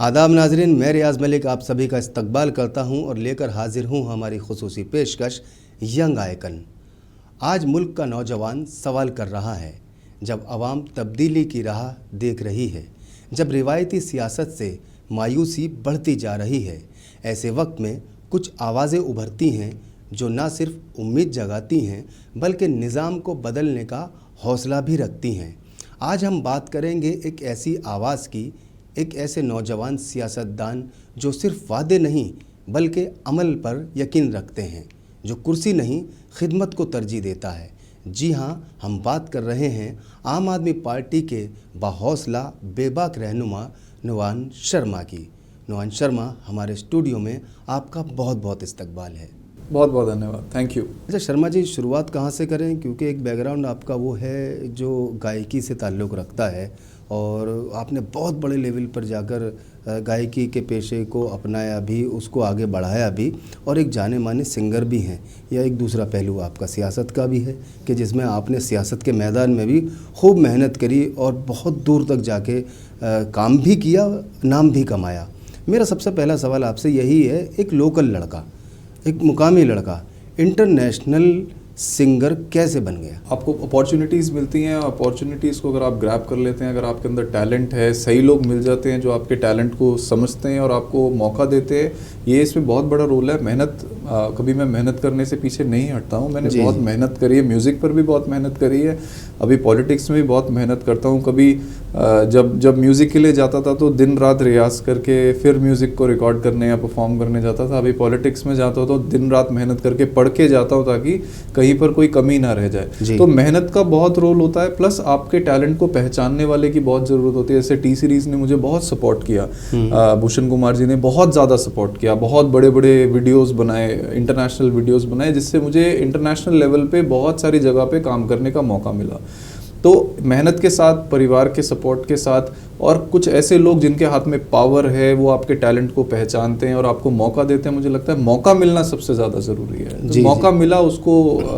आदाब नाजरीन, मैं रियाज मलिक आप सभी का इस्तकबाल करता हूं और लेकर हाजिर हूं हमारी खुसूसी पेशकश यंग आइकन। आज मुल्क का नौजवान सवाल कर रहा है, जब अवाम तब्दीली की राह देख रही है, जब रिवायती सियासत से मायूसी बढ़ती जा रही है, ऐसे वक्त में कुछ आवाज़ें उभरती हैं जो न सिर्फ उम्मीद जगाती हैं बल्कि निज़ाम को बदलने का हौसला भी रखती हैं। आज हम बात करेंगे एक ऐसी आवाज़ की, एक ऐसे नौजवान सियासतदान जो सिर्फ वादे नहीं बल्कि अमल पर यकीन रखते हैं, जो कुर्सी नहीं खिदमत को तरजीह देता है। जी हाँ, हम बात कर रहे हैं आम आदमी पार्टी के बाहौसला बेबाक रहनुमा नुआन शर्मा की। नुआन शर्मा, हमारे स्टूडियो में आपका बहुत बहुत इस्तकबाल है। बहुत बहुत धन्यवाद, थैंक यू। अच्छा शर्मा जी, शुरुआत कहाँ से करें, क्योंकि एक बैकग्राउंड आपका वो है जो गायकी से ताल्लुक़ रखता है और आपने बहुत बड़े लेवल पर जाकर गायकी के पेशे को अपनाया भी, उसको आगे बढ़ाया भी और एक जाने माने सिंगर भी हैं। या एक दूसरा पहलू आपका सियासत का भी है कि जिसमें आपने सियासत के मैदान में भी खूब मेहनत करी और बहुत दूर तक जाके काम भी किया, नाम भी कमाया। मेरा सबसे पहला सवाल आपसे यही है, एक लोकल लड़का, एक मुकामी लड़का इंटरनेशनल सिंगर कैसे बन गया? आपको अपॉर्चुनिटीज़ मिलती हैं, अपॉर्चुनिटीज़ को अगर आप ग्रैब कर लेते हैं, अगर आपके अंदर टैलेंट है, सही लोग मिल जाते हैं जो आपके टैलेंट को समझते हैं और आपको मौका देते हैं, ये इसमें बहुत बड़ा रोल है। मेहनत, कभी मैं मेहनत करने से पीछे नहीं हटता हूँ। मैंने बहुत मेहनत करी है, म्यूज़िक पर भी बहुत मेहनत करी है, अभी पॉलिटिक्स में भी बहुत मेहनत करता हूँ। कभी जब म्यूज़िक के लिए जाता था तो दिन रात रियाज करके फिर म्यूज़िक को रिकॉर्ड करने या परफॉर्म करने जाता था। अभी पॉलिटिक्स में जाता हूँ तो दिन रात मेहनत करके पढ़ के जाता हूँ ताकि कहीं पर कोई कमी ना रह जाए। तो मेहनत का बहुत रोल होता है, प्लस आपके टैलेंट को पहचानने वाले की बहुत ज़रूरत होती है। जैसे टी सीरीज़ ने मुझे बहुत सपोर्ट किया, भूषण कुमार जी ने बहुत ज़्यादा सपोर्ट किया, बहुत बड़े बड़े वीडियोस बनाए, इंटरनेशनल वीडियोस बनाए, जिससे मुझे इंटरनेशनल लेवल पे बहुत सारी जगह पे काम करने का मौका मिला। तो मेहनत के साथ, परिवार के सपोर्ट के साथ और कुछ ऐसे लोग जिनके हाथ में पावर है, वो आपके टैलेंट को पहचानते हैं और आपको मौका देते हैं। मुझे लगता है मौका मिलना सबसे ज़्यादा ज़रूरी है। तो मौका मिला, उसको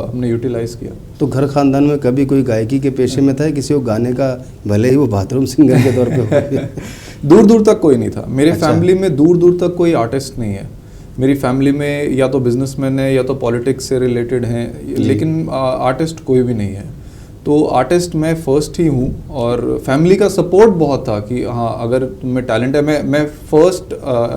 हमने यूटिलाइज़ किया। तो घर खानदान में कभी कोई गायकी के पेशे में था, किसी को गाने का, भले ही वो बाथरूम सिंगर के तौर पे दूर दूर तक कोई नहीं था मेरे फैमिली में, दूर दूर तक कोई आर्टिस्ट नहीं है मेरी फैमिली में। या तो बिजनेसमैन है या तो पॉलिटिक्स से रिलेटेड हैं, लेकिन आर्टिस्ट कोई भी नहीं है। तो आर्टिस्ट मैं फर्स्ट ही हूँ और फैमिली का सपोर्ट बहुत था कि हाँ, अगर तुम्हें टैलेंट है। मैं फर्स्ट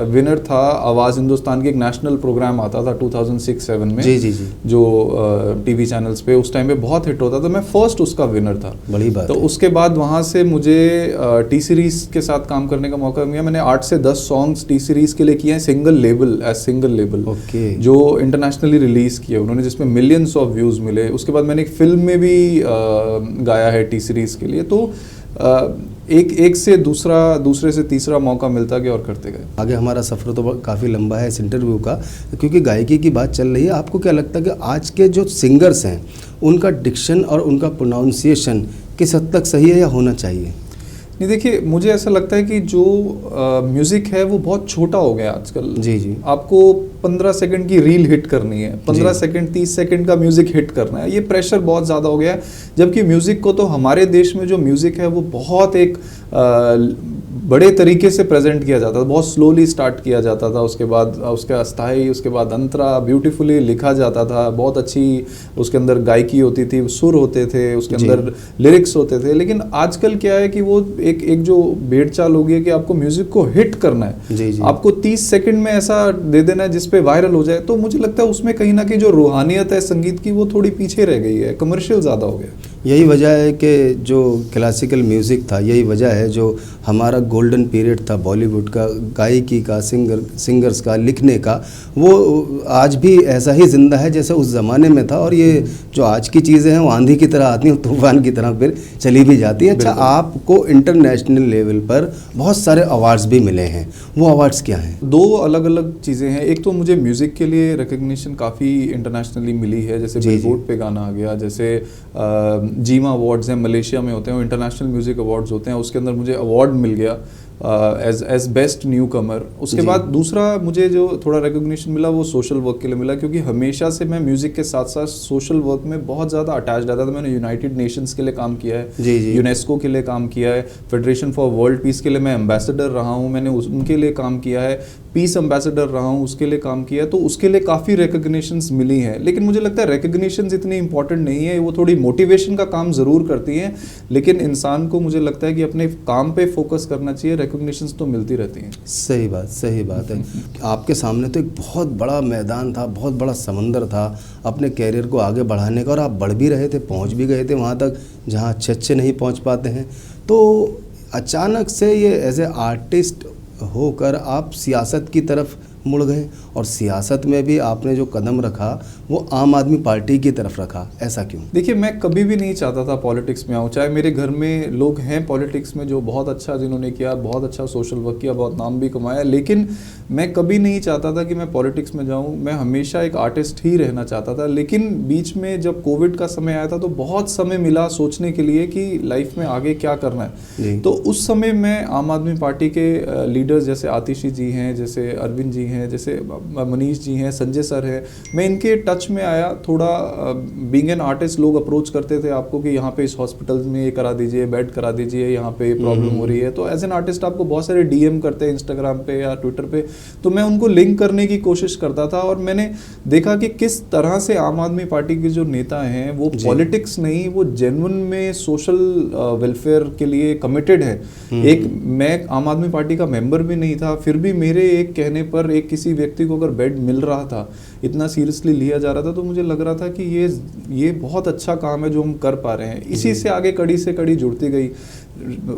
विनर था आवाज़ हिंदुस्तान की, एक नेशनल प्रोग्राम आता था 2006-07 में, जी, जो टीवी चैनल्स पे उस टाइम पे बहुत हिट होता था। मैं फर्स्ट उसका विनर था। बड़ी बात। तो उसके बाद वहाँ से मुझे टी सीरीज़ के साथ काम करने का मौका मिला। मैंने 8 से 10 सॉन्ग्स टी सीरीज़ के लिए किए हैं, सिंगल लेबल, जो इंटरनेशनली रिलीज़ किए उन्होंने, जिसमें मिलियंस ऑफ व्यूज़ मिले। उसके बाद मैंने एक फिल्म में भी गाया है टी सीरीज़ के लिए। तो एक से दूसरे से तीसरा मौका मिलता गया और करते गए। आगे हमारा सफ़र तो काफ़ी लंबा है इस इंटरव्यू का, क्योंकि गायकी की बात चल रही है। आपको क्या लगता है कि आज के जो सिंगर्स हैं उनका डिक्शन और उनका प्रोनाउंसिएशन किस हद तक सही है या होना चाहिए? नहीं, देखिए, मुझे ऐसा लगता है कि जो म्यूज़िक है वो बहुत छोटा हो गया आजकल। जी। आपको 15 सेकंड की रील हिट करनी है, 15 सेकंड 30 सेकंड का म्यूज़िक हिट करना है, ये प्रेशर बहुत ज़्यादा हो गया है। जबकि म्यूज़िक को तो, हमारे देश में जो म्यूज़िक है वो बहुत एक बड़े तरीके से प्रेजेंट किया जाता था, बहुत स्लोली स्टार्ट किया जाता था, उसके बाद उसके अस्थाई, उसके बाद अंतरा, ब्यूटीफुली लिखा जाता था, बहुत अच्छी उसके अंदर गायकी होती थी, सुर होते थे, उसके अंदर लिरिक्स होते थे। लेकिन आजकल क्या है कि वो एक जो भेड़ चाल हो गई है कि आपको म्यूज़िक को हिट करना है, आपको 30 सेकंड में ऐसा दे देना है जिसपे वायरल हो जाए। तो मुझे लगता है उसमें कहीं ना कहीं जो रूहानियत है संगीत की, वो थोड़ी पीछे रह गई है, कमर्शियल ज़्यादा हो गया। यही वजह है कि जो क्लासिकल म्यूज़िक था, यही वजह है जो हमारा गोल्डन पीरियड था बॉलीवुड का, गायकी का, सिंगर्स का, लिखने का, वो आज भी ऐसा ही ज़िंदा है जैसे उस ज़माने में था। और ये जो आज की चीज़ें हैं वो आंधी की तरह आती हैं, तूफान की तरह फिर चली भी जाती हैं। अच्छा, आपको इंटरनेशनल लेवल पर बहुत सारे अवार्ड्स भी मिले हैं, वो अवार्ड्स क्या हैं? 2 अलग अलग चीज़ें हैं। एक तो मुझे म्यूज़िक के लिए रिकग्निशन काफ़ी इंटरनेशनली मिली है, जैसे बिलबोर्ड पे गाना आ गया, जैसे जीमा अवार्ड्स हैं, मलेशिया में होते हैं, वो इंटरनेशनल म्यूज़िक अवार्ड्स होते हैं, उसके अंदर मुझे अवार्ड मिल गया। एज बेस्ट न्यू कमर। उसके बाद दूसरा मुझे जो थोड़ा रिकॉग्निशन मिला वो सोशल वर्क के लिए मिला, क्योंकि हमेशा से मैं म्यूजिक के साथ साथ सोशल वर्क में बहुत ज़्यादा अटैच रहता था। मैंने यूनाइटेड नेशंस के लिए काम किया है, यूनेस्को के लिए काम किया है, फेडरेशन फॉर वर्ल्ड पीस के लिए मैं एम्बेसडर रहा हूँ, मैंने उनके लिए काम किया है, पीस एम्बेसडर रहा हूँ, उसके लिए काम किया है। तो उसके लिए काफ़ी रिकॉग्निशंस मिली हैं। लेकिन मुझे लगता है रिकॉग्निशंस इतनी इंपॉर्टेंट नहीं है, वो थोड़ी मोटिवेशन का काम ज़रूर करती हैं, लेकिन इंसान को मुझे लगता है कि अपने काम पे फोकस करना चाहिए। रिकॉग्निशंस तो मिलती रहती हैं। सही बात है। आपके सामने तो एक बहुत बड़ा मैदान था, बहुत बड़ा समंदर था अपने कैरियर को आगे बढ़ाने का, और आप बढ़ भी रहे थे, पहुंच भी गए थे वहां तक जहां अच्छे नहीं पहुंच पाते हैं। तो अचानक से ये एज ए आर्टिस्ट होकर आप सियासत की तरफ मुड़ गए, और सियासत में भी आपने जो कदम रखा वो आम आदमी पार्टी की तरफ रखा, ऐसा क्यों? देखिए, मैं कभी भी नहीं चाहता था पॉलिटिक्स में आऊँ। चाहे मेरे घर में लोग हैं पॉलिटिक्स में जो बहुत अच्छा जिन्होंने किया, बहुत अच्छा सोशल वर्क किया, बहुत नाम भी कमाया, लेकिन मैं कभी नहीं चाहता था कि मैं पॉलिटिक्स में जाऊँ। मैं हमेशा एक आर्टिस्ट ही रहना चाहता था। लेकिन बीच में जब कोविड का समय आया था तो बहुत समय मिला सोचने के लिए कि लाइफ में आगे क्या करना है। तो उस समय मैं आम आदमी पार्टी के लीडर्स जैसे आतिशी जी हैं, जैसे अरविंद जी हैं, जैसे मनीष जी हैं, संजय सर हैं, मैं इनके टच में आया। थोड़ा बीइंग एन आर्टिस्ट लोग अप्रोच करते थे आपको कि यहाँ पे इस हॉस्पिटल में ये करा दीजिए, बेड करा दीजिए, यहाँ पे प्रॉब्लम हो रही है। तो एज एन आर्टिस्ट आपको बहुत सारे डीएम करते हैं इंस्टाग्राम पे या ट्विटर पे, तो मैं उनको लिंक करने की कोशिश करता था। और मैंने देखा कि किस तरह से आम आदमी पार्टी के जो नेता हैं वो पॉलिटिक्स नहीं, वो जेन्युइन में सोशल वेलफेयर के लिए कमिटेड है। एक मैं आम आदमी पार्टी का मेंबर भी नहीं था, फिर भी मेरे एक कहने पर एक किसी व्यक्ति को अगर बेड मिल रहा था, इतना सीरियसली लिया जा रहा था, तो मुझे लग रहा था कि ये बहुत अच्छा काम है जो हम कर पा रहे हैं। इसी से आगे कड़ी से कड़ी जुड़ती गई।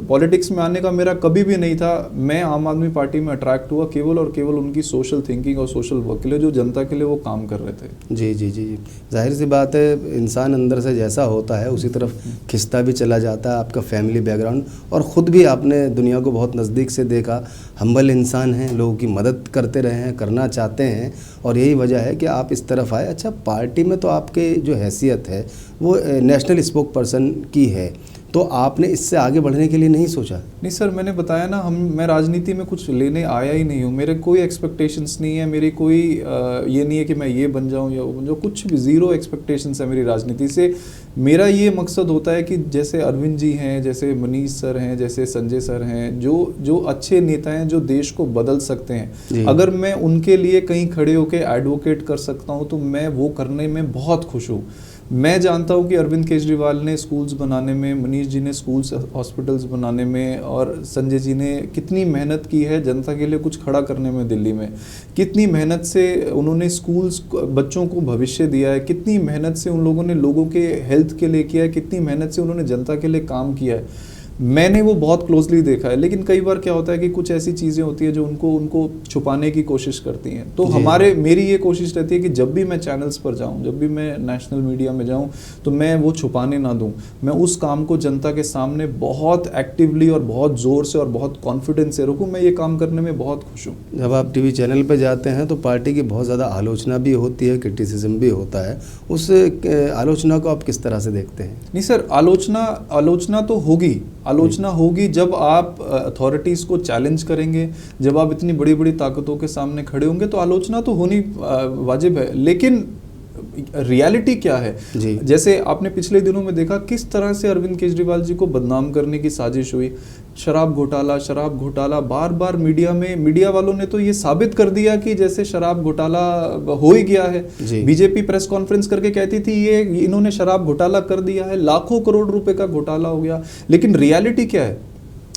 पॉलिटिक्स में आने का मेरा कभी भी नहीं था। मैं आम आदमी पार्टी में अट्रैक्ट हुआ केवल और केवल उनकी सोशल थिंकिंग और सोशल वर्क के लिए, जो जनता के लिए वो काम कर रहे थे। जी, जाहिर सी बात है, इंसान अंदर से जैसा होता है उसी तरफ खिंचता भी चला जाता है। आपका फैमिली बैकग्राउंड और ख़ुद भी आपने दुनिया को बहुत नज़दीक से देखा, हम्बल इंसान हैं, लोगों की मदद करते रहे हैं, करना चाहते हैं, और यही वजह है कि आप इस तरफ आए। अच्छा, पार्टी में तो आपके जो हैसियत है वो नेशनल स्पोक पर्सन की है, तो आपने इससे आगे बढ़ने के लिए नहीं सोचा? नहीं सर, मैंने बताया ना, मैं राजनीति में कुछ लेने आया ही नहीं हूँ। मेरे कोई एक्सपेक्टेशंस नहीं है, मेरी कोई ये नहीं है कि मैं ये बन जाऊँ या वो बन जाऊँ, कुछ भी ज़ीरो एक्सपेक्टेशंस है मेरी राजनीति से। मेरा ये मकसद होता है कि जैसे अरविंद जी हैं, जैसे मनीष सर हैं, जैसे संजय सर हैं, जो अच्छे नेता हैं, जो देश को बदल सकते हैं, अगर मैं उनके लिए कहीं खड़े होकर एडवोकेट कर सकता हूँ तो मैं वो करने में बहुत खुश हूँ। मैं जानता हूँ कि अरविंद केजरीवाल ने स्कूल्स बनाने में, मनीष जी ने स्कूल्स हॉस्पिटल्स बनाने में, और संजय जी ने कितनी मेहनत की है जनता के लिए कुछ खड़ा करने में। दिल्ली में कितनी मेहनत से उन्होंने स्कूल्स बच्चों को भविष्य दिया है, कितनी मेहनत से उन लोगों ने लोगों के हेल्थ के लिए किया है, कितनी मेहनत से उन्होंने जनता के लिए काम किया है। मैंने वो बहुत क्लोजली देखा है। लेकिन कई बार क्या होता है कि कुछ ऐसी चीज़ें होती है जो उनको छुपाने की कोशिश करती हैं। तो मेरी ये कोशिश रहती है कि जब भी मैं चैनल्स पर जाऊं, जब भी मैं नेशनल मीडिया में जाऊं, तो मैं वो छुपाने ना दूं। मैं उस काम को जनता के सामने बहुत एक्टिवली और बहुत ज़ोर से और बहुत कॉन्फिडेंस से रखूँ। मैं ये काम करने में बहुत खुश हूँ। जब आप टीवी चैनल पर जाते हैं तो पार्टी की बहुत ज़्यादा आलोचना भी होती है, क्रिटिसिज्म भी होता है। उस आलोचना को आप किस तरह से देखते हैं? नहीं सर, आलोचना तो होगी। आलोचना होगी जब आप अथॉरिटीज़ को चैलेंज करेंगे, जब आप इतनी बड़ी बड़ी ताकतों के सामने खड़े होंगे, तो आलोचना तो होनी वाजिब है। लेकिन रियलिटी क्या है? जैसे आपने पिछले दिनों में देखा किस तरह से अरविंद केजरीवाल जी को बदनाम करने की साजिश हुई। शराब घोटाला बार बार मीडिया वालों ने तो ये साबित कर दिया कि जैसे शराब घोटाला हो ही गया है। बीजेपी प्रेस कॉन्फ्रेंस करके कहती थी ये इन्होंने शराब घोटाला कर दिया है, लाखों करोड़ रुपए का घोटाला हो गया। लेकिन रियलिटी क्या है?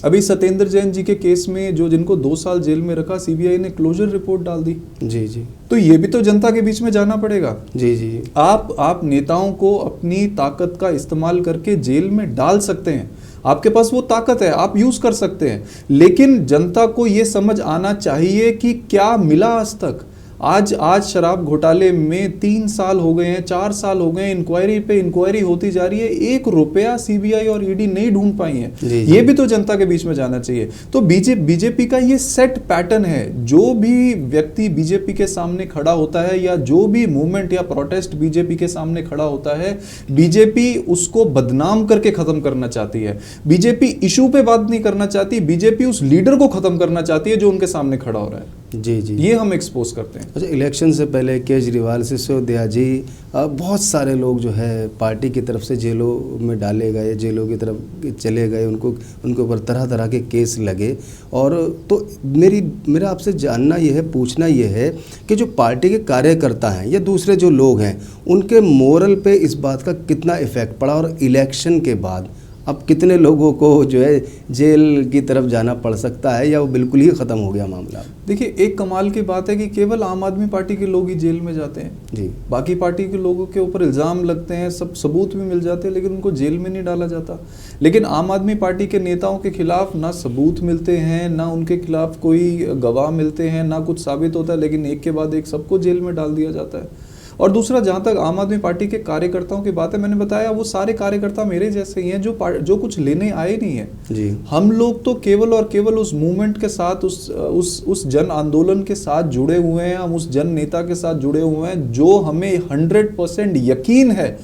अभी सत्येंद्र जैन जी के केस में जिनको 2 साल जेल में रखा, सीबीआई ने क्लोजर रिपोर्ट डाल दी। जी। तो ये भी तो जनता के बीच में जाना पड़ेगा। जी। आप नेताओं को अपनी ताकत का इस्तेमाल करके जेल में डाल सकते हैं, आपके पास वो ताकत है, आप यूज कर सकते हैं। लेकिन जनता को ये समझ आना चाहिए कि क्या मिला आज तक। आज शराब घोटाले में 3 साल हो गए हैं, 4 साल हो गए हैं, इंक्वायरी पे इंक्वायरी होती जा रही है, 1 रुपया सीबीआई और ईडी नहीं ढूंढ पाई है। ये भी तो जनता के बीच में जाना चाहिए। तो बीजेपी का ये सेट पैटर्न है, जो भी व्यक्ति बीजेपी के सामने खड़ा होता है या जो भी मूवमेंट या प्रोटेस्ट बीजेपी के सामने खड़ा होता है, बीजेपी उसको बदनाम करके खत्म करना चाहती है। बीजेपी इशू पे बात नहीं करना चाहती, बीजेपी उस लीडर को खत्म करना चाहती है जो उनके सामने खड़ा हो रहा है। जी जी, ये हम एक्सपोज करते हैं। अच्छा, इलेक्शन से पहले केजरीवाल, सिसोदिया जी, बहुत सारे लोग जो है पार्टी की तरफ से जेलों में डाले गए, जेलों की तरफ चले गए, उनके ऊपर तरह तरह के केस लगे। और तो मेरा आपसे जानना ये है, पूछना ये है कि जो पार्टी के कार्यकर्ता हैं या दूसरे जो लोग हैं, उनके मोरल पे इस बात का कितना इफेक्ट पड़ा, और इलेक्शन के बाद अब कितने लोगों को जो है जेल की तरफ जाना पड़ सकता है, या वो बिल्कुल ही ख़त्म हो गया मामला? देखिए, एक कमाल की बात है कि केवल आम आदमी पार्टी के लोग ही जेल में जाते हैं जी। बाकी पार्टी के लोगों के ऊपर इल्ज़ाम लगते हैं, सब सबूत भी मिल जाते हैं, लेकिन उनको जेल में नहीं डाला जाता। लेकिन आम आदमी पार्टी के नेताओं के खिलाफ ना सबूत मिलते हैं, ना उनके खिलाफ कोई गवाह मिलते हैं, ना कुछ साबित होता है, लेकिन एक के बाद एक सबको जेल में डाल दिया जाता है। और दूसरा, जहाँ तक आम आदमी पार्टी के कार्यकर्ताओं की बात है, मैंने बताया वो सारे कार्यकर्ता मेरे जैसे ही हैं जो कुछ लेने आए नहीं है जी। हम लोग तो केवल और केवल उस मूवमेंट के साथ, उस जन आंदोलन के साथ जुड़े हुए हैं, हम उस जन नेता के साथ जुड़े हुए हैं जो हमें 100% यकीन है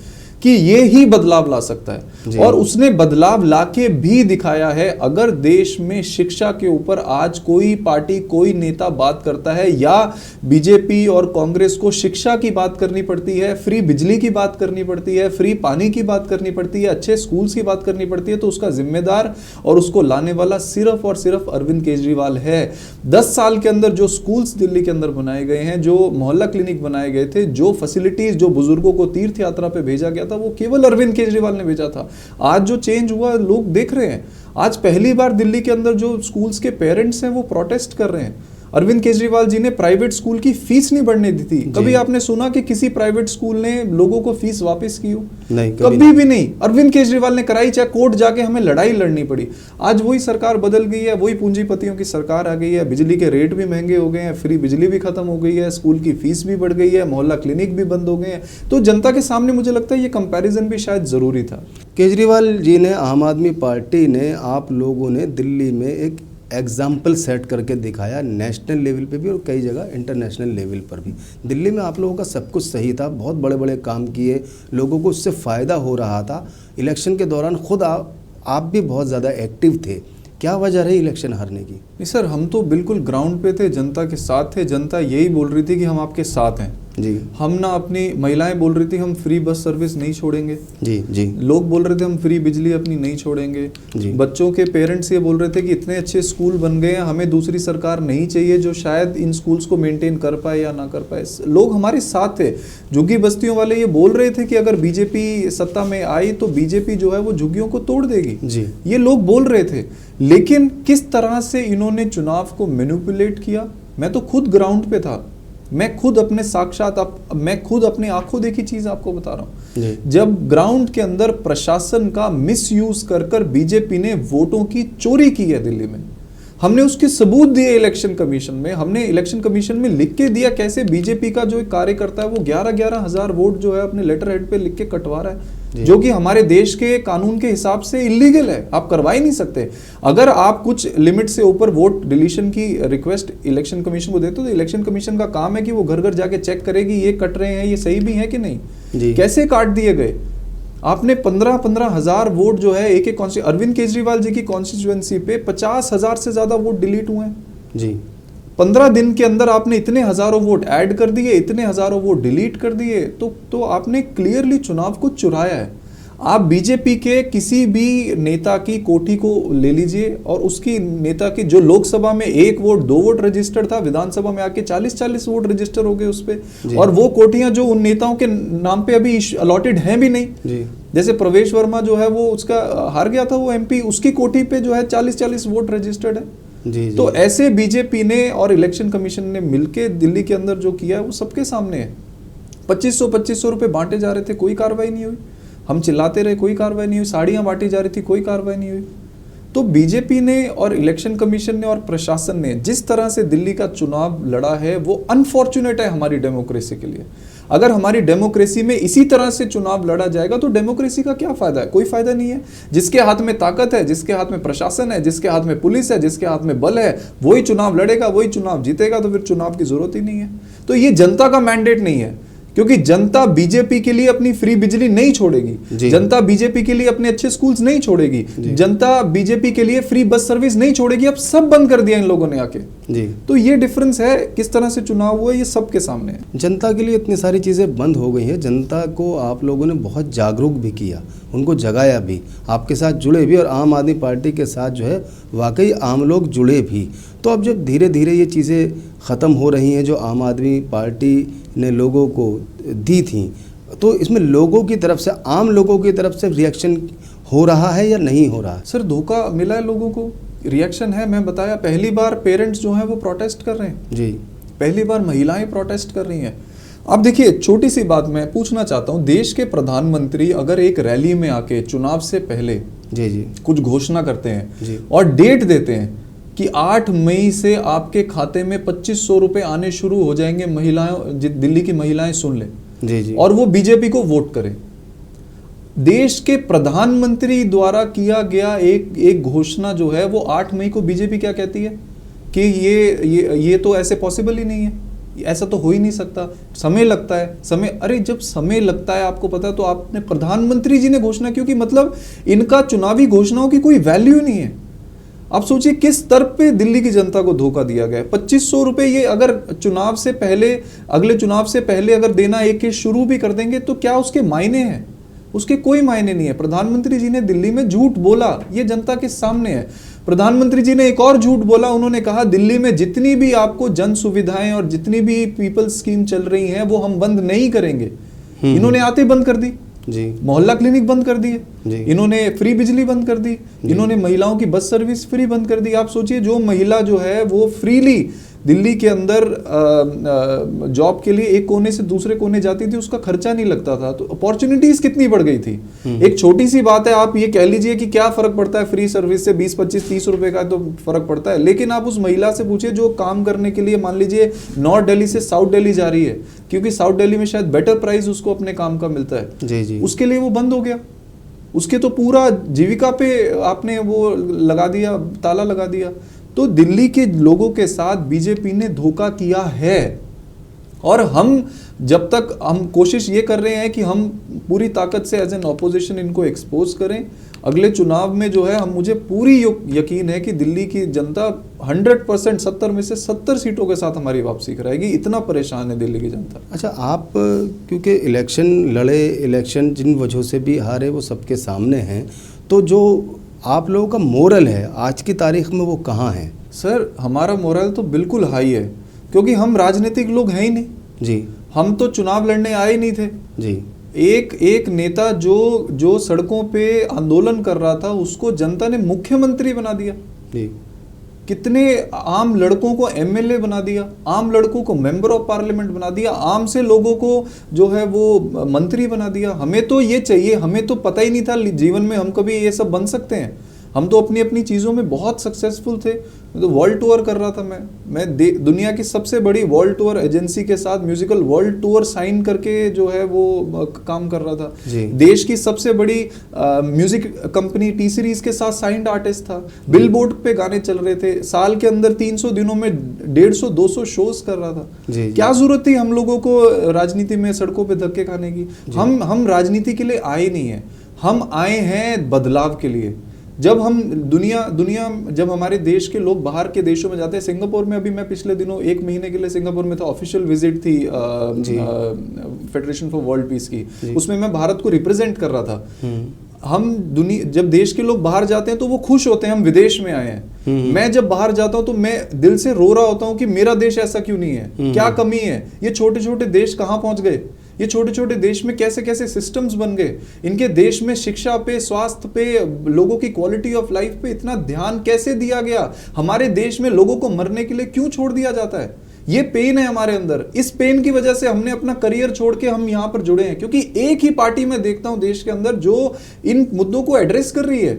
कि ये ही बदलाव ला सकता है, और उसने बदलाव लाके भी दिखाया है। अगर देश में शिक्षा के ऊपर आज कोई पार्टी, कोई नेता बात करता है, या बीजेपी और कांग्रेस को शिक्षा की बात करनी पड़ती है, फ्री बिजली की बात करनी पड़ती है, फ्री पानी की बात करनी पड़ती है, अच्छे स्कूल्स की बात करनी पड़ती है, तो उसका जिम्मेदार और उसको लाने वाला सिर्फ और सिर्फ अरविंद केजरीवाल है। 10 साल के अंदर जो स्कूल्स दिल्ली के अंदर बनाए गए हैं, जो मोहल्ला क्लिनिक बनाए गए थे, जो फैसिलिटीज, जो बुजुर्गों को तीर्थ यात्रा पे भेजा गया था, वो केवल अरविंद केजरीवाल ने भेजा था। आज जो चेंज हुआ लोग देख रहे हैं। आज पहली बार दिल्ली के अंदर जो स्कूल्स के पेरेंट्स हैं वो प्रोटेस्ट कर रहे हैं। अरविंद केजरीवाल जी ने प्राइवेट स्कूल की फीस नहीं बढ़ने दी थी। कभी आपने सुना कि किसी प्राइवेट स्कूल ने लोगों को फीस वापस की हो? नहीं, कभी भी नहीं। अरविंद केजरीवाल ने कराई, चाहे कोर्ट जाके हमें लड़ाई लड़नी पड़ी। आज वही सरकार बदल गई है, वही पूंजीपतियों की सरकार आ गई है, बिजली के रेट भी महंगे हो गए हैं, फ्री बिजली भी खत्म हो गई है, स्कूल की फीस भी बढ़ गई है, मोहल्ला क्लिनिक भी बंद हो गए हैं। तो जनता के सामने मुझे लगता है ये कंपैरिजन भी शायद जरूरी था। केजरीवाल जी ने, आम आदमी पार्टी ने, आप लोगों ने दिल्ली में एक एग्जाम्पल सेट करके दिखाया, नेशनल लेवल पे भी और कई जगह इंटरनेशनल लेवल पर भी। दिल्ली में आप लोगों का सब कुछ सही था, बहुत बड़े बड़े काम किए, लोगों को उससे फ़ायदा हो रहा था। इलेक्शन के दौरान खुद आप भी बहुत ज़्यादा एक्टिव थे। क्या वजह रही इलेक्शन हारने की? नहीं सर, हम तो बिल्कुल ग्राउंड पे थे, जनता के साथ थे। जनता यही बोल रही थी कि हम आपके साथ हैं जी। हम ना, अपनी महिलाएं बोल रही थी हम फ्री बस सर्विस नहीं छोड़ेंगे जी जी। लोग बोल रहे थे हम फ्री बिजली अपनी नहीं छोड़ेंगे जी। बच्चों के पेरेंट्स ये बोल रहे थे कि इतने अच्छे स्कूल बन गए हैं, हमें दूसरी सरकार नहीं चाहिए जो शायद इन स्कूल्स को मेंटेन कर पाए या ना कर पाए। लोग हमारे साथ थे। झुग्गी बस्तियों वाले ये बोल रहे थे कि अगर बीजेपी सत्ता में आई तो बीजेपी जो है वो झुग्गियों को तोड़ देगी जी। ये लोग बोल रहे थे, लेकिन किस तरह से इन्होंने चुनाव को मैनिपुलेट किया, मैं तो खुद ग्राउंड पे था। मैं खुद अपने मैं खुद अपनी आंखों देखी चीज आपको बता रहा हूं। जब ग्राउंड के अंदर प्रशासन का मिसयूज कर बीजेपी ने वोटों की चोरी की है दिल्ली में, हमने उसके सबूत दिए इलेक्शन कमीशन में। हमने इलेक्शन कमीशन में लिख के दिया कैसे बीजेपी का जो एक कार्यकर्ता है वो 11-11 हज़ार वोट जो है अपने लेटर हेड पे लिख के कटवा रहा है, जो कि हमारे देश के कानून के हिसाब से इलीगल है। आप करवा ही नहीं सकते। अगर आप कुछ लिमिट से ऊपर वोट डिलीशन की रिक्वेस्ट इलेक्शन कमीशन को देते हो तो इलेक्शन कमीशन का काम है कि वो घर घर जाके चेक करेगी ये कट रहे हैं, ये सही भी है कि नहीं। कैसे काट दिए गए? आपने 15-15 हज़ार वोट जो है एक अरविंद केजरीवाल जी की कॉन्स्टिट्यूएंसी पे 50,000 से ज्यादा वोट डिलीट हुए हैं जी। 15 दिन के अंदर आपने इतने हजारों वोट ऐड कर दिए, इतने हजारों वोट डिलीट कर दिए, तो आपने क्लियरली चुनाव को चुराया है। आप बीजेपी के किसी भी नेता की कोठी को ले लीजिए और उसकी नेता की जो लोकसभा में 1 वोट 2 वोट रजिस्टर्ड था, विधानसभा में आके 40-40 वोट रजिस्टर हो गए उस पर, और वो कोठियां जो उन नेताओं के नाम पे अभी अलॉटेड हैं भी नहीं जी। जैसे प्रवेश वर्मा जो है वो उसका हार गया था वो एमपी, उसकी कोठी पे जो है 40-40 वोट रजिस्टर्ड है जी। तो ऐसे बीजेपी ने और इलेक्शन कमीशन ने मिलके दिल्ली के अंदर जो किया है वो सबके सामने है। 2500 रुपए बांटे जा रहे थे, कोई कार्रवाई नहीं हुई। हम चिल्लाते रहे, कोई कार्रवाई नहीं हुई। साड़ियां बांटी जा रही थी, कोई कार्रवाई नहीं हुई। तो बीजेपी ने और इलेक्शन कमीशन ने और प्रशासन ने जिस तरह से दिल्ली का चुनाव लड़ा है वो अनफॉर्चुनेट है हमारी डेमोक्रेसी के लिए। अगर हमारी डेमोक्रेसी में इसी तरह से चुनाव लड़ा जाएगा तो डेमोक्रेसी का क्या फायदा है? कोई फायदा नहीं है। जिसके हाथ में ताकत है, जिसके हाथ में प्रशासन है, जिसके हाथ में पुलिस है, जिसके हाथ में बल है, वही चुनाव लड़ेगा, वही चुनाव जीतेगा। तो फिर चुनाव की जरूरत ही नहीं है। तो ये जनता का मैंडेट नहीं है, क्योंकि जनता बीजेपी के लिए अपनी फ्री बिजली नहीं छोड़ेगी, जनता बीजेपी के लिए अपने अच्छे स्कूल्स नहीं छोड़ेगी, जनता बीजेपी के लिए फ्री बस सर्विस नहीं छोड़ेगी। अब सब बंद कर दिया इन लोगों ने आके जी। तो ये डिफरेंस है, किस तरह से चुनाव हुआ ये सबके सामने है। जनता के लिए इतनी सारी चीज़ें बंद हो गई हैं, जनता को आप लोगों ने बहुत जागरूक भी किया, उनको जगाया भी, आपके साथ जुड़े भी, और आम आदमी पार्टी के साथ जो है वाकई आम लोग जुड़े भी। तो अब जब धीरे धीरे ये चीज़ें ख़त्म हो रही हैं जो आम आदमी पार्टी ने लोगों को दी थी, तो इसमें लोगों की तरफ से, आम लोगों की तरफ से रिएक्शन हो रहा है या नहीं हो रहा? सर धोखा मिला है लोगों को, रिएक्शन है। मैं बताया, पहली बार पेरेंट्स जो हैं वो प्रोटेस्ट कर रहे हैं जी, पहली बार महिलाएं प्रोटेस्ट कर रही हैं। अब देखिए, छोटी सी बात मैं पूछना चाहता हूं, देश के प्रधानमंत्री अगर एक रैली में आके चुनाव से पहले जी कुछ घोषणा करते हैं और डेट देते हैं कि 8 मई से आपके खाते में 2500 रुपए आने शुरू हो जाएंगे, महिलाएं, दिल्ली की महिलाएं सुन ले जी, और वो बीजेपी को वोट करें। देश के प्रधानमंत्री द्वारा किया गया एक घोषणा जो है वो 8 मई को बीजेपी क्या कहती है कि ये तो ऐसे पॉसिबल ही नहीं है, ऐसा तो हो ही नहीं सकता, समय लगता है, समय। अरे जब समय लगता है, आपको पता है, तो आपने, प्रधानमंत्री जी ने घोषणा क्योंकि मतलब इनका चुनावी घोषणाओं की कोई वैल्यू नहीं है। आप सोचिए किस स्तर पे दिल्ली की जनता को धोखा दिया गया है। 2500 रुपए ये अगर चुनाव से पहले, अगले चुनाव से पहले अगर देना एक शुरू भी कर देंगे तो क्या उसके मायने हैं? उसके कोई मायने नहीं है। प्रधानमंत्री जी ने दिल्ली में झूठ बोला, ये जनता के सामने है। प्रधानमंत्री जी ने एक और झूठ बोला, उन्होंने कहा दिल्ली में जितनी भी आपको जन सुविधाएं और जितनी भी पीपल स्कीम चल रही हैं वो हम बंद नहीं करेंगे। इन्होंने आते बंद कर दी जी, मोहल्ला क्लिनिक बंद कर दिए, इन्होंने फ्री बिजली बंद कर दी, इन्होंने महिलाओं की बस सर्विस फ्री बंद कर दी। आप सोचिए, जो महिला जो है वो फ्रीली दिल्ली के अंदर जॉब के लिए एक कोने से दूसरे कोने जाती थी, उसका खर्चा नहीं लगता था। तो अपॉर्चुनिटीज कितनी बढ़ गई थी। एक छोटी सी बात है, आप ये कह लीजिए कि क्या फर्क पड़ता है फ्री सर्विस से, 20, 25, 30 रुपए का तो फर्क पड़ता है। लेकिन आप उस महिला से पूछिए जो काम करने के लिए मान लीजिए नॉर्थ दिल्ली से साउथ दिल्ली जा रही है, क्योंकि साउथ दिल्ली में शायद बेटर प्राइस उसको अपने काम का मिलता है जी जी, उसके लिए वो बंद हो गया। उसके तो पूरा जीविका पे आपने वो लगा दिया, ताला लगा दिया। तो दिल्ली के लोगों के साथ बीजेपी ने धोखा किया है, और हम जब तक, हम कोशिश ये कर रहे हैं कि हम पूरी ताकत से एज एन ऑपोजिशन इनको एक्सपोज करें। अगले चुनाव में जो है, हम, मुझे पूरी यकीन है कि दिल्ली की जनता 100%, 70 में से 70 सीटों के साथ हमारी वापसी कराएगी। इतना परेशान है दिल्ली की जनता। अच्छा, आप क्योंकि इलेक्शन लड़े, इलेक्शन जिन वजहों से भी हारे वो सबके सामने हैं, तो जो आप लोगों का मोरल है आज की तारीख में वो कहाँ है? सर हमारा मोरल तो बिल्कुल हाई है, क्योंकि हम राजनीतिक लोग हैं ही नहीं जी, हम तो चुनाव लड़ने आए नहीं थे जी। एक नेता जो सड़कों पे आंदोलन कर रहा था, उसको जनता ने मुख्यमंत्री बना दिया जी। कितने आम लड़कों को एमएलए बना दिया, आम लड़कों को मेंबर ऑफ पार्लियामेंट बना दिया, आम से लोगों को जो है वो मंत्री बना दिया। हमें तो ये चाहिए, हमें तो पता ही नहीं था जीवन में हम कभी ये सब बन सकते हैं। हम तो अपनी अपनी चीज़ों में बहुत सक्सेसफुल थे। तो वर्ल्ड टूर कर रहा था मैं दुनिया की सबसे बड़ी वर्ल्ड टूर एजेंसी के साथ म्यूजिकल वर्ल्ड टूर साइन करके जो है वो काम कर रहा था। देश की सबसे बड़ी म्यूजिक कंपनी टी सीरीज के साथ साइंड आर्टिस्ट था। बिलबोर्ड पे गाने चल रहे थे। साल के अंदर 300 दिनों में 150-200 शोज कर रहा था। क्या जरूरत थी हम लोगों को राजनीति में सड़कों पे धक्के खाने की? हम राजनीति के लिए आए नहीं है, हम आए हैं बदलाव के लिए। जब हम दुनिया जब हमारे देश के लोग बाहर के देशों में जाते हैं, सिंगापुर में अभी मैं पिछले दिनों 1 महीने के लिए सिंगापुर में था, ऑफिशियल विजिट थी फेडरेशन फॉर वर्ल्ड पीस की, उसमें मैं भारत को रिप्रेजेंट कर रहा था। हम जब देश के लोग बाहर जाते हैं तो वो खुश होते हैं हम विदेश में आए हैं। मैं जब बाहर जाता हूं तो मैं दिल से रो रहा होता हूं कि मेरा देश ऐसा क्यों नहीं है, क्या कमी है, ये छोटे छोटे देश कहां पहुंच गए, ये छोटे छोटे देश में कैसे कैसे सिस्टम्स बन गए, इनके देश में शिक्षा पे, स्वास्थ्य पे, लोगों की क्वालिटी ऑफ लाइफ पे इतना ध्यान कैसे दिया गया। हमारे देश में लोगों को मरने के लिए क्यों छोड़ दिया जाता है? ये पेन है हमारे अंदर। इस पेन की वजह से हमने अपना करियर छोड़ के हम यहां पर जुड़े हैं, क्योंकि एक ही पार्टी में देखता हूं देश के अंदर जो इन मुद्दों को एड्रेस कर रही है,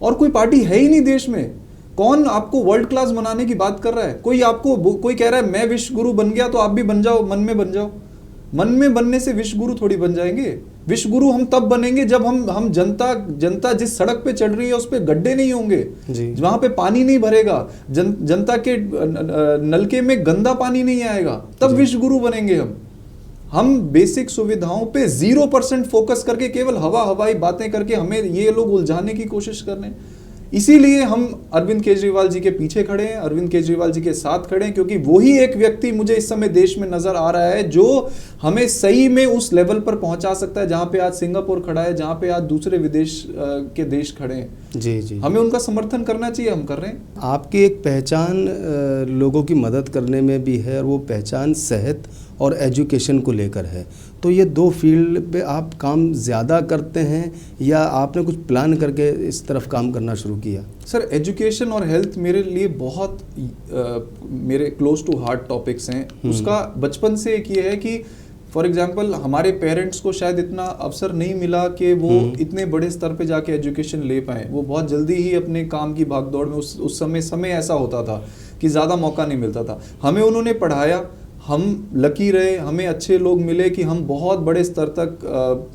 और कोई पार्टी है ही नहीं देश में। कौन आपको वर्ल्ड क्लास बनाने की बात कर रहा है? कोई कह रहा है मैं विश्व गुरु बन गया तो आप भी बन जाओ, मन में बन जाओ। मन में बनने से विश्व गुरु थोड़ी बन जाएंगे। विश्व गुरु हम तब बनेंगे जब हम जनता जिस सड़क पे चल रही है उस पे गड्ढे नहीं होंगे, वहां पे पानी नहीं भरेगा, जनता के नलके में गंदा पानी नहीं आएगा, तब विश्व गुरु बनेंगे हम बेसिक सुविधाओं पे 0% फोकस करके केवल हवाई बातें करके हमें ये लोग उलझाने की कोशिश कर रहे हैं। इसीलिए हम अरविंद केजरीवाल जी के पीछे खड़े हैं, अरविंद केजरीवाल जी के साथ खड़े हैं, क्योंकि वही एक व्यक्ति मुझे इस समय देश में नजर आ रहा है जो हमें सही में उस लेवल पर पहुंचा सकता है जहां पे आज सिंगापुर खड़ा है, जहां पे आज दूसरे विदेश के देश खड़े हैं। जी। हमें उनका समर्थन करना चाहिए, हम कर रहे हैं। आपकी एक पहचान लोगों की मदद करने में भी है, और वो पहचान सेहत और एजुकेशन को लेकर है। तो ये दो फील्ड पे आप काम ज़्यादा करते हैं या आपने कुछ प्लान करके इस तरफ काम करना शुरू किया? सर, एजुकेशन और हेल्थ मेरे लिए बहुत मेरे क्लोज टू हार्ट टॉपिक्स हैं। उसका बचपन से एक ये है कि फॉर एग्जाम्पल हमारे पेरेंट्स को शायद इतना अवसर नहीं मिला कि वो इतने बड़े स्तर पे जाके एजुकेशन ले पाएँ। वो बहुत जल्दी ही अपने काम की भागदौड़ में उस समय ऐसा होता था कि ज़्यादा मौका नहीं मिलता था। हमें उन्होंने पढ़ाया, हम लकी रहे, हमें अच्छे लोग मिले कि हम बहुत बड़े स्तर तक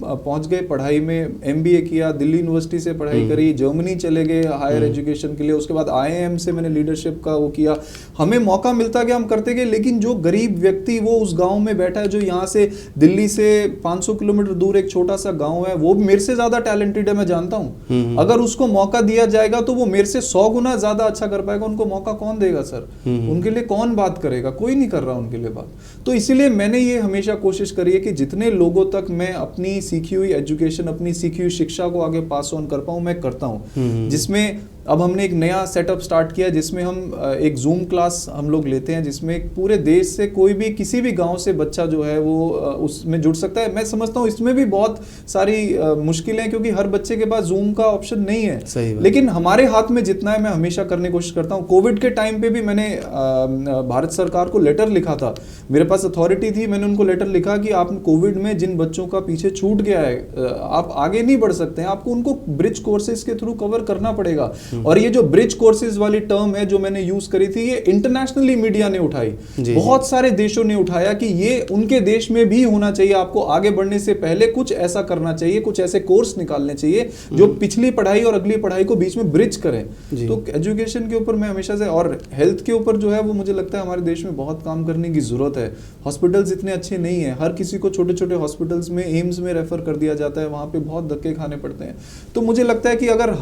पहुंच गए पढ़ाई में। MBA किया, दिल्ली यूनिवर्सिटी से पढ़ाई करी, जर्मनी चले गए हायर एजुकेशन के लिए, उसके बाद IIM से मैंने लीडरशिप का वो किया। हमें मौका मिलता गया, हम करते गए। लेकिन जो गरीब व्यक्ति वो उस गांव में बैठा है, जो यहाँ से दिल्ली से 500 किलोमीटर दूर एक छोटा सा गाँव है, वो मेरे से ज़्यादा टैलेंटेड है, मैं जानता हूँ। अगर उसको मौका दिया जाएगा तो वो मेरे से 100 गुना ज़्यादा अच्छा कर पाएगा। उनको मौका कौन देगा सर? उनके लिए कौन बात करेगा? कोई नहीं कर रहा उनके लिए। तो इसीलिए मैंने ये हमेशा कोशिश करी है कि जितने लोगों तक मैं अपनी सीखी हुई एजुकेशन, अपनी सीखी हुई शिक्षा को आगे पास ऑन कर पाऊँ, मैं करता हूँ। जिसमें अब हमने एक नया सेटअप स्टार्ट किया जिसमें हम एक जूम क्लास हम लोग लेते हैं, जिसमें पूरे देश से कोई भी किसी भी गांव से बच्चा जो है वो उसमें जुड़ सकता है। मैं समझता हूँ इसमें भी बहुत सारी मुश्किलें हैं, क्योंकि हर बच्चे के पास जूम का ऑप्शन नहीं है। लेकिन हमारे हाथ में जितना है मैं हमेशा करने की कोशिश करता हूँ। कोविड के टाइम पे भी मैंने भारत सरकार को लेटर लिखा था, मेरे पास अथॉरिटी थी, मैंने उनको लेटर लिखा कि आप कोविड में जिन बच्चों का पीछे छूट गया है, आप आगे नहीं बढ़ सकते हैं, आपको उनको ब्रिज कोर्सेज के थ्रू कवर करना पड़ेगा। और ये जो ब्रिज कोर्सेज वाली टर्म है जो मैंने यूज करी थी, ये इंटरनेशनली मीडिया ने उठाई, बहुत सारे देशों ने उठाया कि ये उनके देश में भी होना चाहिए। आपको आगे बढ़ने से पहले कुछ ऐसा करना चाहिए, कुछ ऐसे कोर्स निकालने चाहिए जो पिछली पढ़ाई और अगली पढ़ाई को बीच में ब्रिज करें। तो एजुकेशन के ऊपर मैं हमेशा से, और हेल्थ के ऊपर जो है वो मुझे लगता है हमारे देश में बहुत काम करने की जरूरत है। हॉस्पिटल्स इतने अच्छे नहीं है, हर किसी को छोटे छोटे हॉस्पिटल्स में, एम्स में रेफर कर दिया जाता है, वहां पे बहुत धक्के खाने पड़ते हैं। तो मुझे लगता है कि अगर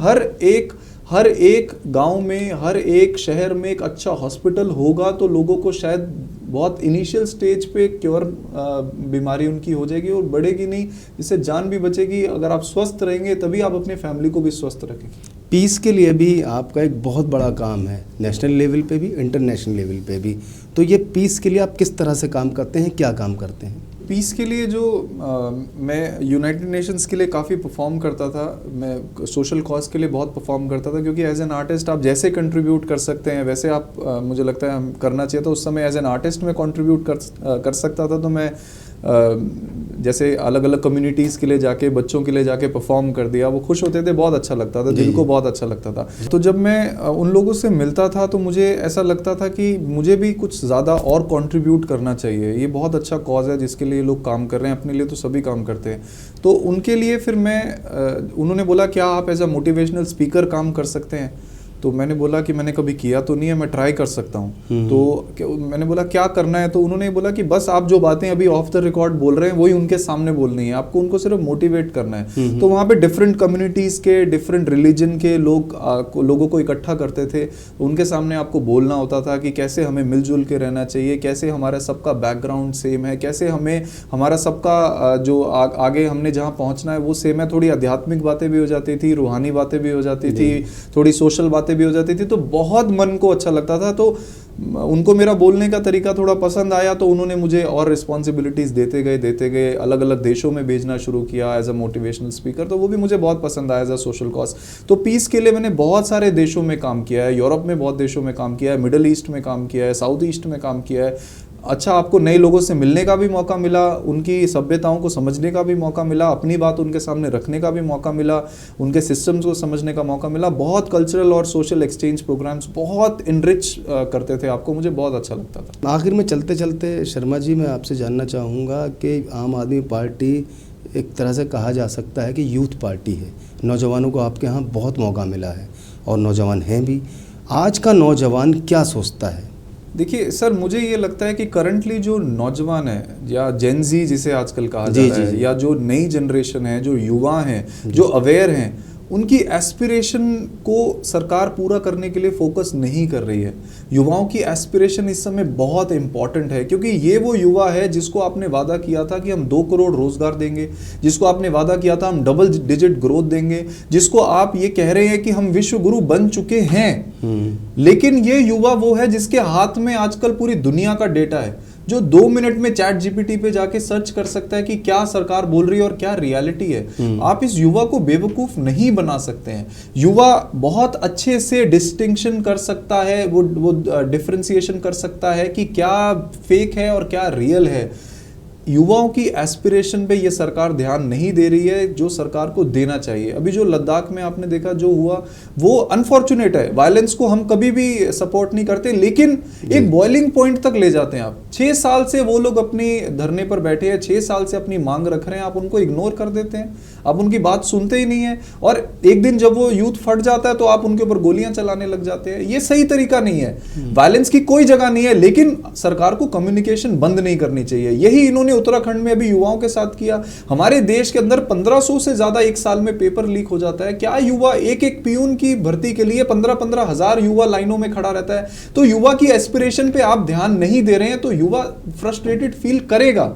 हर एक गांव में, हर एक शहर में एक अच्छा हॉस्पिटल होगा तो लोगों को शायद बहुत इनिशियल स्टेज पे क्योर बीमारी उनकी हो जाएगी और बढ़ेगी नहीं, जिससे जान भी बचेगी। अगर आप स्वस्थ रहेंगे तभी आप अपनी फैमिली को भी स्वस्थ रखेंगे। पीस के लिए भी आपका एक बहुत बड़ा काम है, नेशनल लेवल पे भी, इंटरनेशनल लेवल पे भी। तो ये पीस के लिए आप किस तरह से काम करते हैं, क्या काम करते हैं? पीस के लिए जो मैं यूनाइटेड नेशंस के लिए काफ़ी परफॉर्म करता था, मैं सोशल कॉज के लिए बहुत परफॉर्म करता था, क्योंकि एज एन आर्टिस्ट आप जैसे कंट्रीब्यूट कर सकते हैं वैसे आप मुझे लगता है हम करना चाहिए। तो उस समय एज एन आर्टिस्ट में कंट्रीब्यूट कर सकता था। तो मैं जैसे अलग अलग कम्युनिटीज़ के लिए जाके, बच्चों के लिए जाके परफॉर्म कर दिया, वो खुश होते थे, बहुत अच्छा लगता था, दिल को बहुत अच्छा लगता था। तो जब मैं उन लोगों से मिलता था तो मुझे ऐसा लगता था कि मुझे भी कुछ ज़्यादा और कंट्रीब्यूट करना चाहिए। ये बहुत अच्छा कॉज है जिसके लिए लोग काम कर रहे हैं, अपने लिए तो सभी काम करते हैं। तो उनके लिए फिर उन्होंने बोला क्या आप एज अ मोटिवेशनल स्पीकर काम कर सकते हैं? तो मैंने बोला कि मैंने कभी किया तो नहीं है, मैं ट्राई कर सकता हूँ। तो मैंने बोला क्या करना है? तो उन्होंने बोला कि बस आप जो बातें अभी ऑफ द रिकॉर्ड बोल रहे हैं वही उनके सामने बोलनी है, आपको उनको सिर्फ मोटिवेट करना है। तो वहाँ पे डिफरेंट कम्युनिटीज़ के, डिफरेंट रिलीजन के लोगों को इकट्ठा करते थे, उनके सामने आपको बोलना होता था कि कैसे हमें मिलजुल के रहना चाहिए, कैसे हमारा सबका बैकग्राउंड सेम है, कैसे हमें हमारा सबका जो आगे हमने जहाँ पहुँचना है वो सेम है। थोड़ी आध्यात्मिक बातें भी हो जाती थी, रूहानी बातें भी हो जाती थी, थोड़ी सोशल बातें भी हो जाती थी। तो बहुत मन को अच्छा लगता था। तो उनको मेरा बोलने का तरीका थोड़ा पसंद आया, तो उन्होंने मुझे और रिस्पॉन्सिबिलिटीज़ देते गए, अलग अलग देशों में भेजना शुरू किया एज अ मोटिवेशनल स्पीकर। तो वो भी मुझे बहुत पसंद आया एज अ सोशल कॉज। तो पीस के लिए मैंने बहुत सारे देशों में काम किया है, यूरोप में बहुत देशों में काम किया है, मिडल ईस्ट में काम किया है, साउथ ईस्ट में काम किया है, अच्छा आपको नए लोगों से मिलने का भी मौका मिला, उनकी सभ्यताओं को समझने का भी मौका मिला, अपनी बात उनके सामने रखने का भी मौका मिला, उनके सिस्टम्स को समझने का मौका मिला। बहुत कल्चरल और सोशल एक्सचेंज प्रोग्राम्स बहुत इनरिच करते थे आपको, मुझे बहुत अच्छा लगता था। आखिर में चलते चलते शर्मा जी मैं आपसे जानना चाहूँगा कि आम आदमी पार्टी एक तरह से कहा जा सकता है कि यूथ पार्टी है। नौजवानों को आपके यहाँ बहुत मौका मिला है और नौजवान हैं भी। आज का नौजवान क्या सोचता है? देखिए सर, मुझे ये लगता है कि करंटली जो नौजवान है या जेन ज़ी जिसे आजकल कहा जा रहा है, या जो नई जनरेशन है, जो युवा हैं, जो अवेयर हैं, उनकी एस्पिरेशन को सरकार पूरा करने के लिए फोकस नहीं कर रही है। युवाओं की एस्पिरेशन इस समय बहुत इंपॉर्टेंट है, क्योंकि ये वो युवा है जिसको आपने वादा किया था कि हम 2 करोड़ रोजगार देंगे, जिसको आपने वादा किया था हम डबल डिजिट ग्रोथ देंगे, जिसको आप ये कह रहे हैं कि हम विश्व गुरु बन चुके हैं। लेकिन ये युवा वो है जिसके हाथ में आजकल पूरी दुनिया का डेटा है, जो 2 मिनट में चैट जीपीटी पे जाके सर्च कर सकता है कि क्या सरकार बोल रही है और क्या रियलिटी है। आप इस युवा को बेवकूफ नहीं बना सकते हैं। युवा बहुत अच्छे से डिस्टिंक्शन कर सकता है, वो डिफरेंशिएशन कर सकता है कि क्या फेक है और क्या रियल है। युवाओं की एस्पिरेशन पे ये सरकार ध्यान नहीं दे रही है, जो सरकार को देना चाहिए। अभी जो लद्दाख में आपने देखा जो हुआ वो अनफॉर्चुनेट है। वायलेंस को हम कभी भी सपोर्ट नहीं करते, लेकिन एक बॉइलिंग पॉइंट तक ले जाते हैं आप। 6 साल से वो लोग अपनी धरने पर बैठे हैं, 6 साल से अपनी मांग रख रहे हैं, आप उनको इग्नोर कर देते हैं, आप उनकी बात सुनते ही नहीं है, और एक दिन जब वो यूथ फट जाता है तो आप उनके ऊपर गोलियां चलाने लग जाते हैं। ये सही तरीका नहीं है। वायलेंस की कोई जगह नहीं है, लेकिन सरकार को कम्युनिकेशन बंद नहीं करनी चाहिए। यही इन्होंने उत्तराखंड में अभी युवाओं के साथ किया। हमारे देश के अंदर 1500 से ज्यादा एक साल में पेपर लीक हो जाता है। क्या युवा एक पियून की भर्ती के लिए 15-15 हजार युवा लाइनों में खड़ा रहता है? तो युवा की एस्पिरेशन पे आप ध्यान नहीं दे रहे हैं तो युवा फ्रस्ट्रेटेड फील करेगा।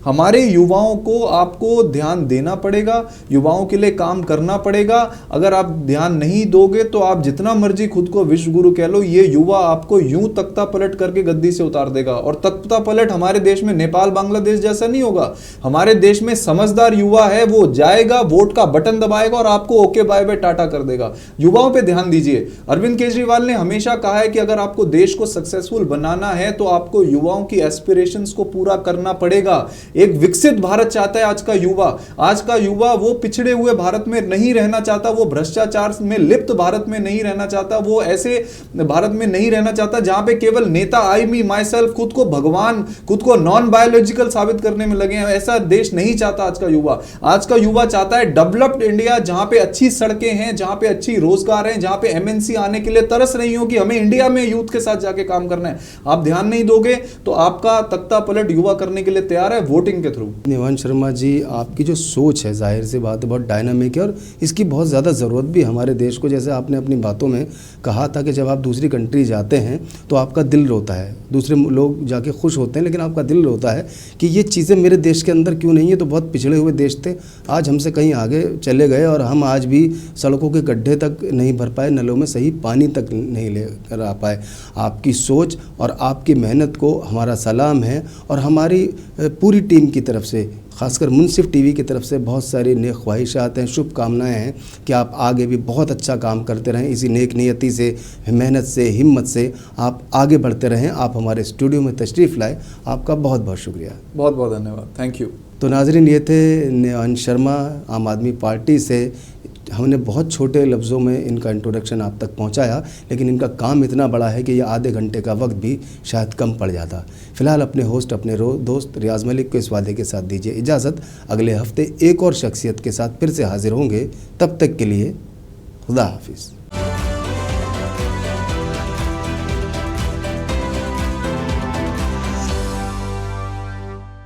हमारे युवाओं को आपको ध्यान देना पड़ेगा, युवाओं के लिए काम करना पड़ेगा। अगर आप ध्यान नहीं दोगे तो आप जितना मर्जी खुद को विश्व गुरु कह लो, ये युवा आपको यूं तख्ता पलट करके गद्दी से उतार देगा। और तख्ता पलट हमारे देश में नेपाल बांग्लादेश जैसा नहीं होगा। हमारे देश में समझदार युवा है, वो जाएगा, वोट का बटन दबाएगा और आपको ओके बाय बाय टाटा कर देगा। युवाओं पे ध्यान दीजिए। अरविंद केजरीवाल ने हमेशा कहा है कि अगर आपको देश को सक्सेसफुल बनाना है तो आपको युवाओं की एस्पिरेशंस को पूरा करना पड़ेगा। एक विकसित भारत चाहता है आज का युवा। आज का युवा वो पिछड़े हुए भारत में नहीं रहना चाहता, वो भ्रष्टाचार में लिप्त भारत में नहीं रहना चाहता, वो ऐसे भारत में नहीं रहना चाहता जहां पे केवल नेता आई मी माई सेल्फ, खुद को भगवान, खुद को नॉन बायोलॉजिकल साबित करने में लगे हैं। ऐसा देश नहीं चाहता आज का युवा। आज का युवा चाहता है डेवलप्ड इंडिया, जहां पे अच्छी सड़कें हैं, जहां पे अच्छी रोजगार है, जहां पे एमएनसी आने के लिए तरस नहीं हो कि हमें इंडिया में यूथ के साथ जाके काम करना है। आप ध्यान नहीं दोगे तो आपका तख्ता पलट युवा करने के लिए तैयार है वोटिंग के थ्रू। निवान शर्मा जी, आपकी जो सोच है जाहिर सी बात है बहुत डायनामिक है और इसकी बहुत ज़्यादा ज़रूरत भी हमारे देश को। जैसे आपने अपनी बातों में कहा था कि जब आप दूसरी कंट्री जाते हैं तो आपका दिल रोता है, दूसरे लोग जाके खुश होते हैं लेकिन आपका दिल रोता है कि ये चीज़ें मेरे देश के अंदर क्यों नहीं है। तो बहुत पिछड़े हुए देश थे, आज हमसे कहीं आगे चले गए और हम आज भी सड़कों के गड्ढे तक नहीं भर पाए, नलों में सही पानी तक नहीं लेकर आ पाए। आपकी सोच और आपकी मेहनत को हमारा सलाम है और हमारी पूरी टीम की तरफ से, खासकर मुनसिफ टीवी की तरफ से बहुत सारी नेक ख्वाहिशात हैं, शुभकामनाएं हैं कि आप आगे भी बहुत अच्छा काम करते रहें। इसी नेक नियति से, मेहनत से, हिम्मत से आप आगे बढ़ते रहें। आप हमारे स्टूडियो में तशरीफ़ लाए, आपका बहुत बहुत शुक्रिया। बहुत बहुत धन्यवाद, थैंक यू। तो नाज़रीन, ये थे निवान शर्मा, आम आदमी पार्टी से। हमने बहुत छोटे लफ्ज़ों में इनका इंट्रोडक्शन आप तक पहुंचाया, लेकिन इनका काम इतना बड़ा है कि ये आधे घंटे का वक्त भी शायद कम पड़ जाता। फ़िलहाल अपने होस्ट, अपने दोस्त रियाज़ मलिक को इस वादे के साथ दीजिए इजाज़त। अगले हफ्ते एक और शख्सियत के साथ फिर से हाजिर होंगे। तब तक के लिए खुदा हाफिज़।